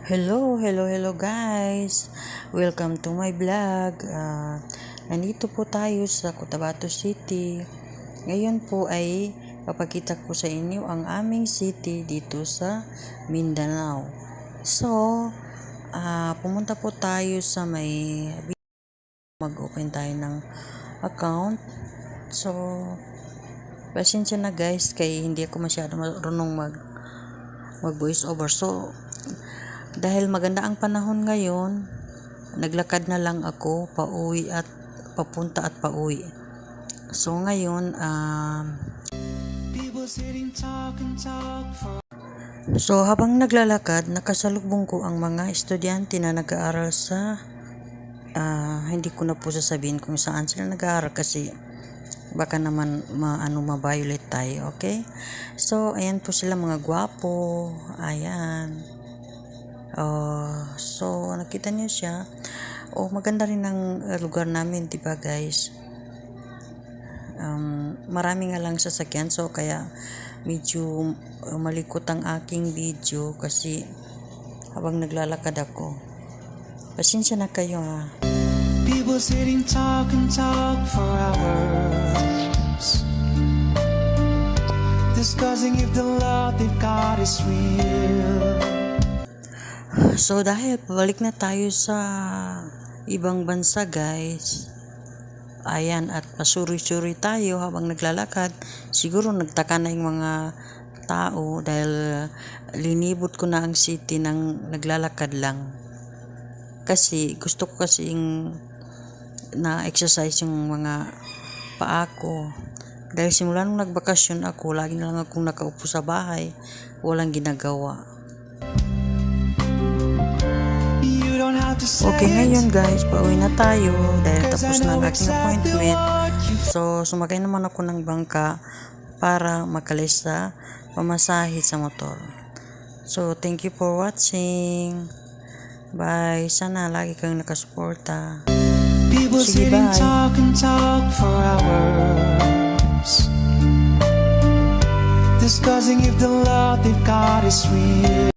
Hello guys. Welcome to my vlog. Nandito po tayo sa Cotabato City. Ngayon po ay papakita ko sa inyo ang aming city dito sa Mindanao. So, pumunta po tayo sa mag-open tayo ng account. So, pasensya na guys kay hindi ako masyado marunong mag voice over. So, dahil maganda ang panahon ngayon, naglakad na lang ako papunta at pauwi. So ngayon, so habang naglalakad, nakasalubong ko ang mga estudyante na nag-aaral sa hindi ko na po sasabihin kung saan sila nag-aaral kasi baka naman ma-violate tayo, okay? So, ayan po sila mga gwapo. Ayan. So, nakita niyo siya. Maganda rin ang lugar namin, diba guys? Marami nga lang sasakyan. So, kaya medyo malikot ang aking video kasi habang naglalakad ako. Pasensya na kayo ha. People sitting talk and talk for hours, discussing if the love they've got is real. So dahil pabalik na tayo sa ibang bansa guys, ayan, at pasuri-suri tayo habang naglalakad. Siguro nagtaka na yung mga tao dahil linibot ko na ang city ng naglalakad lang. Kasi gusto ko kasing na-exercise yung mga paa ko. Dahil simula nung nagbakasyon ako, lagi na lang akong nakaupo sa bahay, walang ginagawa. Okay, ngayon guys, pauwi na tayo dahil tapos na ang aking appointment. So, sumakay naman ako ng bangka para makalis sa pamasahe sa motor. So, thank you for watching. Bye. Sana lagi kang nakasuporta. People sitting talk and talk for hours, discussing if the love they've got is real.